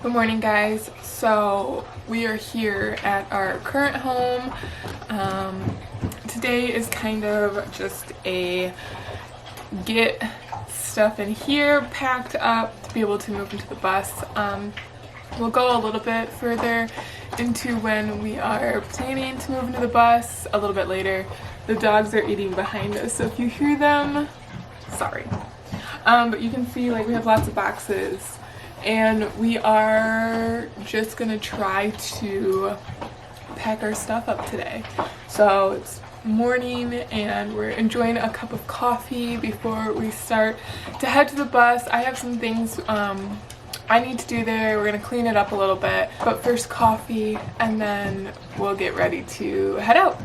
Good morning, guys. So we are here at our current home. Today is kind of just a get stuff in here packed up to be able to move into the bus. We'll go a little bit further into when we are planning to move into the bus a little bit later. The dogs are eating behind us, so if you hear them, sorry. But you can see like we have lots of boxes, and we are just gonna try to pack our stuff up today. So it's morning and we're enjoying a cup of coffee before we start to head to the bus. I have some things I need to do there. We're gonna clean it up a little bit, but first coffee, and then we'll get ready to head out.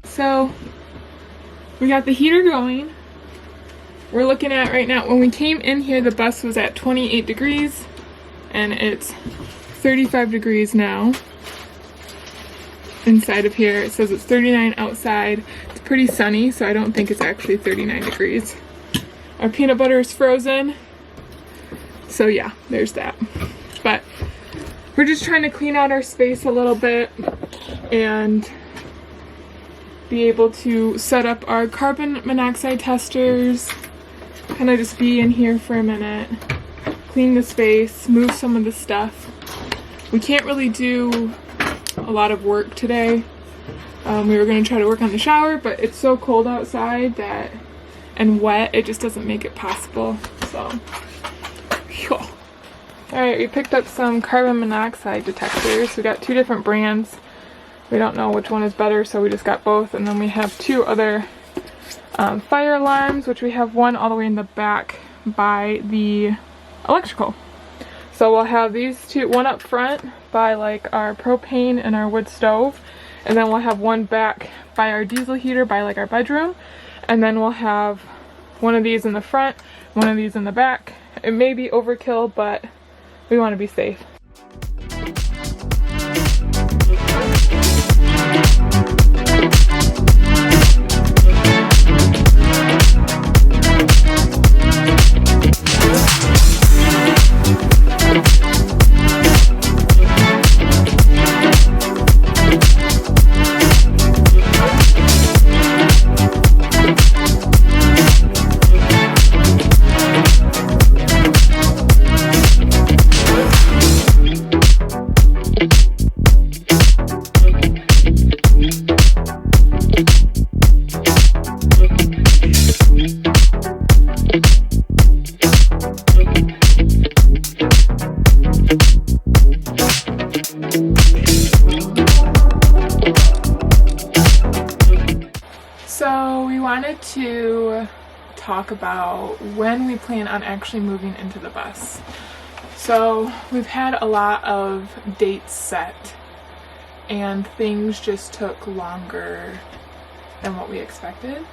So we got the heater going. We're looking at right now, when we came in here, the bus was at 28 degrees and it's 35 degrees now inside of here. It says it's 39 outside. It's pretty sunny, so I don't think it's actually 39 degrees. Our peanut butter is frozen. So yeah, there's that. But we're just trying to clean out our space a little bit and be able to set up our carbon monoxide testers, kind of just be in here for a minute, clean the space, move some of the stuff. We can't really do a lot of work today. We were going to try to work on the shower, but it's so cold outside that and wet, it just doesn't make it possible. So, alright, we picked up some carbon monoxide detectors. We got two different brands. We don't know which one is better, so we just got both. And then we have two other fire alarms, which we have one all the way in the back by the electrical. So we'll have these two, one up front by like our propane and our wood stove, and then we'll have one back by our diesel heater by like our bedroom, and then we'll have one of these in the front, one of these in the back. It may be overkill, but we want to be safe. So we wanted to talk about when we plan on actually moving into the bus. So we've had a lot of dates set and things just took longer than what we expected.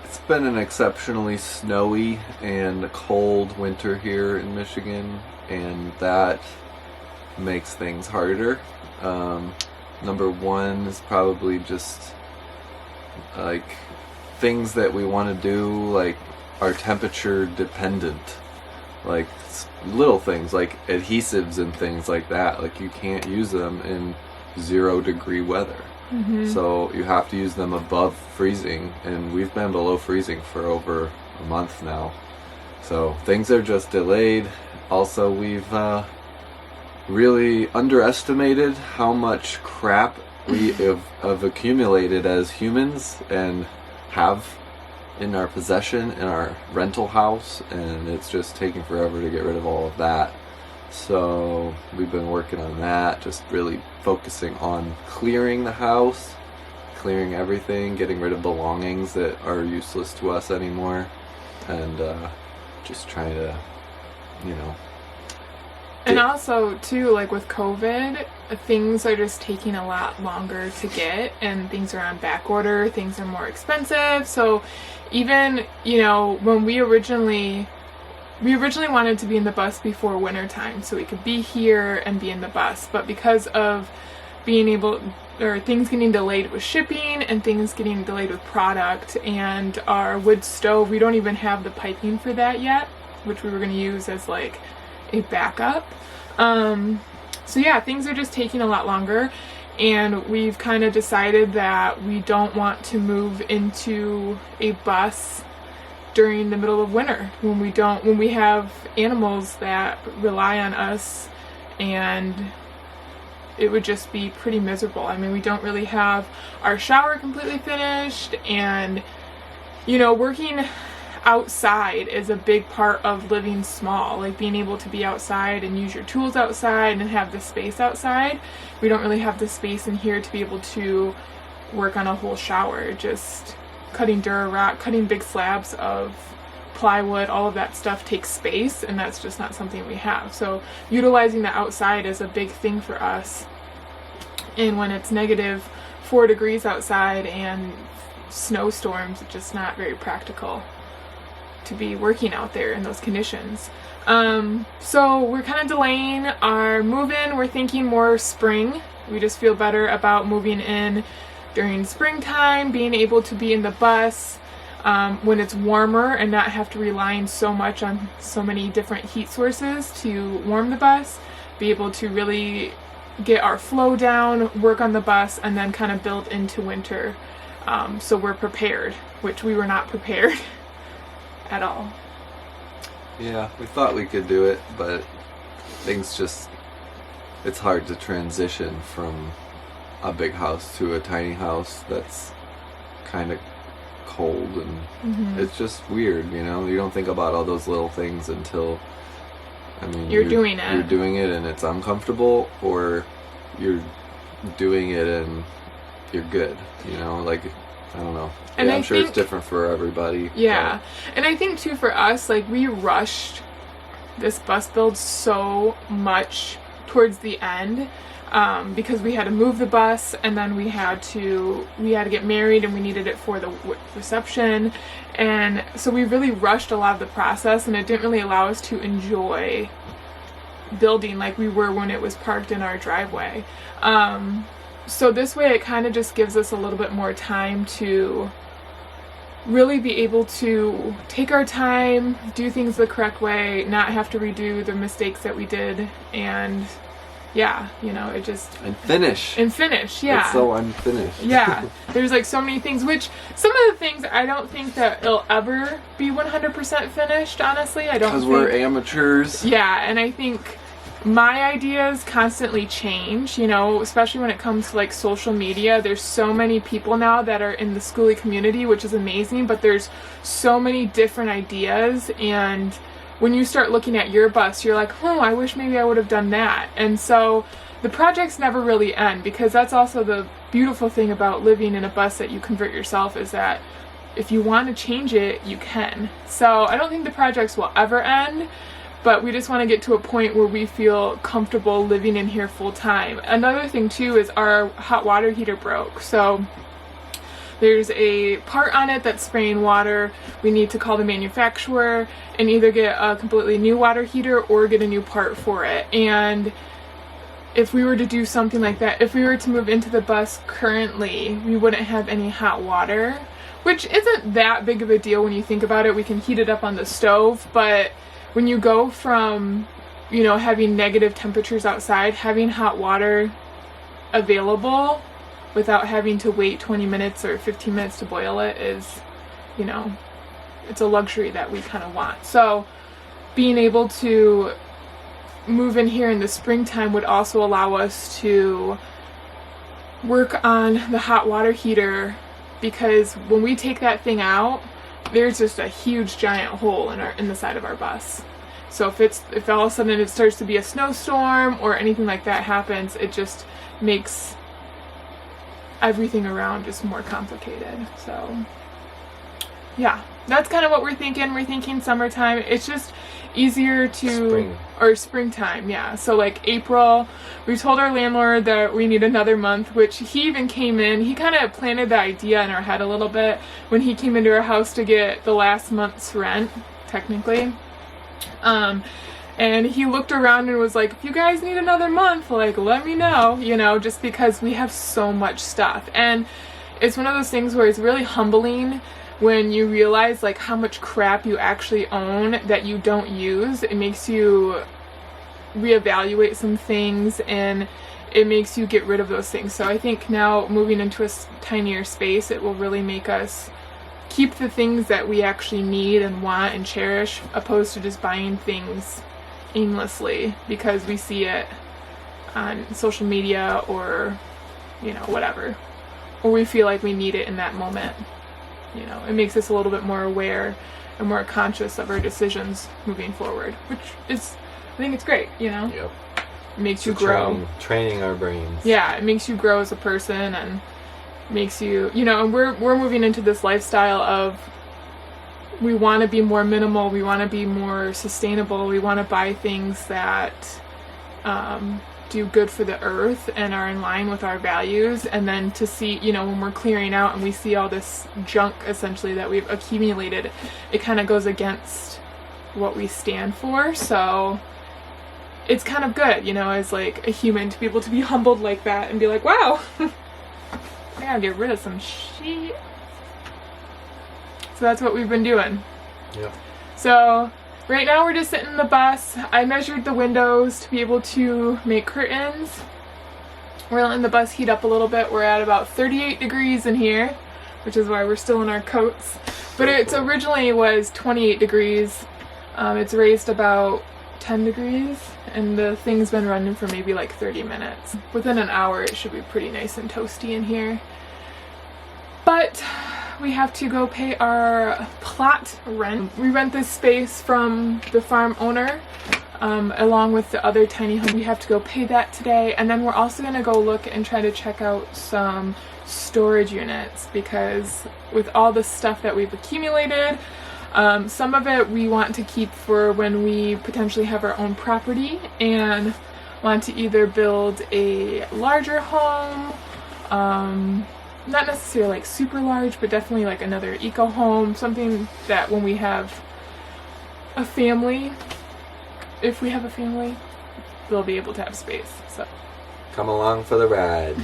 It's been an exceptionally snowy and cold winter here in Michigan, and that makes things harder. Number one is probably just like things that we want to do like are temperature dependent, like little things like adhesives and things like that. Like you can't use them in 0-degree weather. So you have to use them above freezing, and we've been below freezing for over a month now. So things are just delayed. Also, we've really underestimated how much crap we have accumulated as humans and have in our possession in our rental house, and it's just taking forever to get rid of all of that. So we've been working on that, just really focusing on clearing the house, clearing everything, getting rid of belongings that are useless to us anymore, and just trying to, you know. And also, too, like with COVID, things are just taking a lot longer to get, and things are on back order, things are more expensive. So even, you know, when we originally wanted to be in the bus before winter time so we could be here and be in the bus, but because of things getting delayed with shipping and things getting delayed with product and our wood stove, we don't even have the piping for that yet, which we were going to use as like a backup. So yeah, things are just taking a lot longer, and we've kind of decided that we don't want to move into a bus during the middle of winter when we have animals that rely on us, and it would just be pretty miserable. I mean, we don't really have our shower completely finished, and you know, working outside is a big part of living small, like being able to be outside and use your tools outside and have the space outside. We don't really have the space in here to be able to work on a whole shower. Just cutting Durarock, cutting big slabs of plywood, all of that stuff takes space, and that's just not something we have. So utilizing the outside is a big thing for us. And when it's -4 degrees outside and snowstorms, it's just not very practical to be working out there in those conditions. So we're kind of delaying our move-in. We're thinking more spring. We just feel better about moving in during springtime, being able to be in the bus when it's warmer and not have to rely so much on so many different heat sources to warm the bus, be able to really get our flow down, work on the bus, and then kind of build into winter. So we're prepared, which we were not prepared at all. Yeah, we thought we could do it, but it's hard to transition from a big house to a tiny house that's kind of cold, and it's just weird, you know. You don't think about all those little things until, I mean, you're doing it and it's uncomfortable, or you're doing it and you're good, you know, like, I don't know. And I'm sure it's different for everybody. Yeah. And I think too, for us, like, we rushed this bus build so much towards the end, because we had to move the bus, and then we had to get married, and we needed it for the reception. And so we really rushed a lot of the process, and it didn't really allow us to enjoy building like we were when it was parked in our driveway. So this way it kind of just gives us a little bit more time to really be able to take our time, do things the correct way, not have to redo the mistakes that we did, and yeah, you know, it just... And finish, yeah. It's so unfinished. Yeah, there's like so many things, which some of the things I don't think that it'll ever be 100% finished, honestly. I don't think... Because we're amateurs. Yeah, and I think my ideas constantly change, you know, especially when it comes to like social media. There's so many people now that are in the schoolie community, which is amazing, but there's so many different ideas, and when you start looking at your bus, you're like, oh, I wish maybe I would have done that. And so the projects never really end, because that's also the beautiful thing about living in a bus that you convert yourself, is that if you want to change it, you can. So I don't think the projects will ever end, but we just want to get to a point where we feel comfortable living in here full time. Another thing too is our hot water heater broke. So there's a part on it that's spraying water. We need to call the manufacturer and either get a completely new water heater or get a new part for it. And if we were to do something like that, if we were to move into the bus currently, we wouldn't have any hot water, which isn't that big of a deal when you think about it. We can heat it up on the stove, but when you go from, you know, having negative temperatures outside, having hot water available without having to wait 20 minutes or 15 minutes to boil it is, you know, it's a luxury that we kind of want. So being able to move in here in the springtime would also allow us to work on the hot water heater, because when we take that thing out, there's just a huge giant hole in the side of our bus. So if all of a sudden it starts to be a snowstorm or anything like that happens, it just makes everything around just more complicated. So yeah, that's kind of what we're thinking. We're thinking summertime. It's just easier to or springtime. Yeah, so like April, we told our landlord that we need another month, which he even came in, he kind of planted the idea in our head a little bit when he came into our house to get the last month's rent, technically. And he looked around and was like, if you guys need another month, like, let me know, you know, just because we have so much stuff. And it's one of those things where it's really humbling when you realize like how much crap you actually own that you don't use. It makes you reevaluate some things, and it makes you get rid of those things. So I think now moving into a tinier space, it will really make us keep the things that we actually need and want and cherish, opposed to just buying things aimlessly because we see it on social media or, you know, whatever, or we feel like we need it in that moment. You know, it makes us a little bit more aware and more conscious of our decisions moving forward, which is, I think it's great, you know. Yep. It makes you grow. Training our brains. Yeah, it makes you grow as a person, and makes you, you know, and we're moving into this lifestyle of, we want to be more minimal, we want to be more sustainable, we want to buy things that do good for the earth and are in line with our values. And then to see, you know, when we're clearing out and we see all this junk essentially that we've accumulated, it kind of goes against what we stand for. So it's kind of good, you know, as like a human, to be able to be humbled like that and be like, wow, I gotta get rid of some shit. So that's what we've been doing. Yeah. So right now we're just sitting in the bus. I measured the windows to be able to make curtains. We're letting the bus heat up a little bit. We're at about 38 degrees in here, which is why we're still in our coats. But it originally was 28 degrees. It's raised about 10 degrees, and the thing's been running for maybe like 30 minutes. Within an hour it should be pretty nice and toasty in here. But we have to go pay our plot rent. We rent this space from the farm owner, along with the other tiny home. We have to go pay that today, and then we're also going to go look and try to check out some storage units, because with all the stuff that we've accumulated, some of it we want to keep for when we potentially have our own property and want to either build a larger home, not necessarily like super large, but definitely like another eco home, something that when we have a family, if we have a family, they'll be able to have space. So come along for the ride.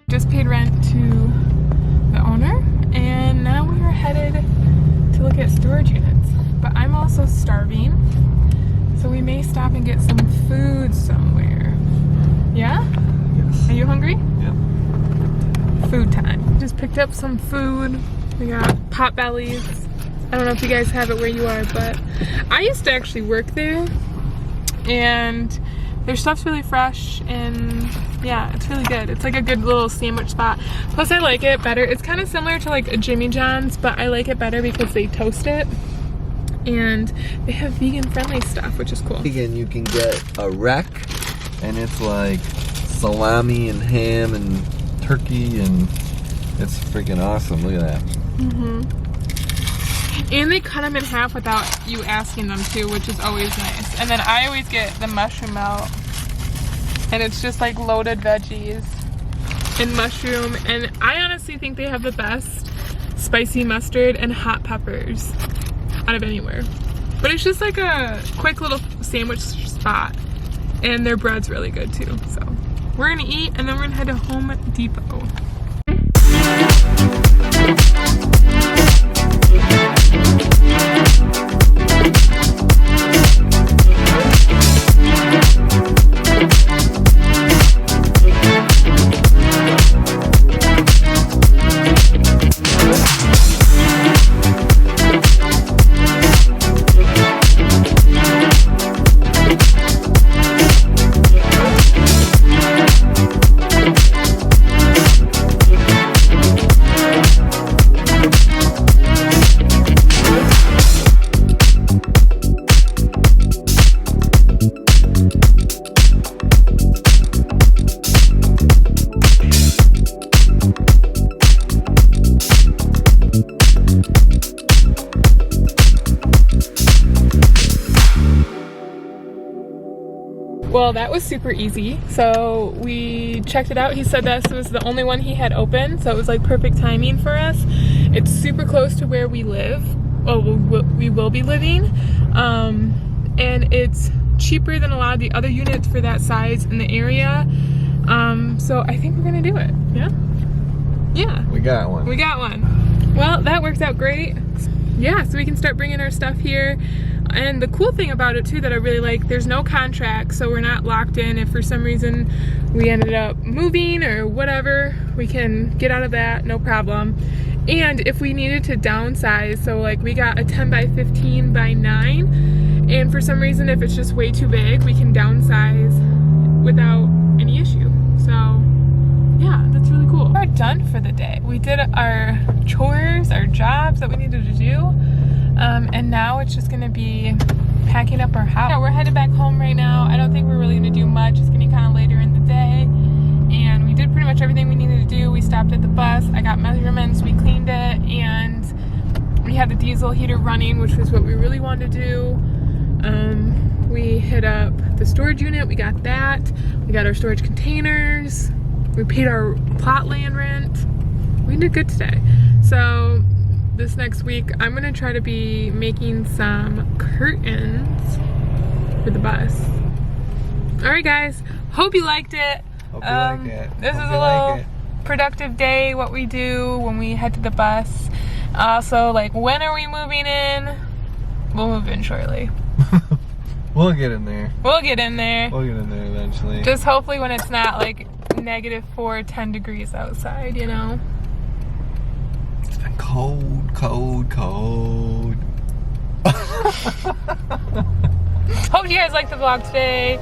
Just paid rent to the owner, and now we are headed to look at storage units. But I'm also starving, so we may stop and get some food somewhere. Yeah? Yes. Are you hungry? Yeah. Food time. Just picked up some food. We got Potbellies. I don't know if you guys have it where you are, but I used to actually work there, and their stuff's really fresh, and yeah, it's really good. It's like a good little sandwich spot. Plus I like it better. It's kind of similar to like a Jimmy John's, but I like it better because they toast it, and they have vegan friendly stuff, which is cool. Vegan, you can get a wreck, and it's like salami and ham and turkey, and it's freaking awesome. Look at that. Mm-hmm. And they cut them in half without you asking them to, which is always nice. And then I always get the mushroom melt, and it's just like loaded veggies and mushroom. And I honestly think they have the best spicy mustard and hot peppers out of anywhere. But it's just like a quick little sandwich spot, and their bread's really good too. So we're gonna eat, and then we're gonna head to Home Depot. Well, that was super easy. So we checked it out. He said this was the only one he had open, so it was like perfect timing for us. It's super close to where we live. Oh, we will be living. And it's cheaper than a lot of the other units for that size in the area. So I think we're gonna do it. Yeah? Yeah. We got one. We got one. Well, that works out great. Yeah, so we can start bringing our stuff here. And the cool thing about it too that I really like, there's no contract, so we're not locked in. If for some reason we ended up moving or whatever, we can get out of that, no problem. And if we needed to downsize, so like we got a 10 by 15 by 9, and for some reason if it's just way too big, we can downsize without any issue. So yeah, that's really cool. We're done for the day. We did our chores, our jobs that we needed to do. And now it's just gonna be packing up our house. Yeah, we're headed back home right now. I don't think we're really gonna do much. It's getting kind of later in the day. And we did pretty much everything we needed to do. We stopped at the bus. I got measurements, we cleaned it, and we had the diesel heater running, which was what we really wanted to do. We hit up the storage unit, we got that. We got our storage containers. We paid our plot land rent. We did good today. So this next week, I'm gonna try to be making some curtains for the bus. All right, guys. Hope you liked it. Hope you like it. This is a little productive day, what we do when we head to the bus. So, like, when are we moving in? We'll move in shortly. We'll get in there. We'll get in there. We'll get in there eventually. Just hopefully when it's not, like, -4, 10 degrees outside, you know? It's been cold, cold, cold. Hope you guys liked the vlog today.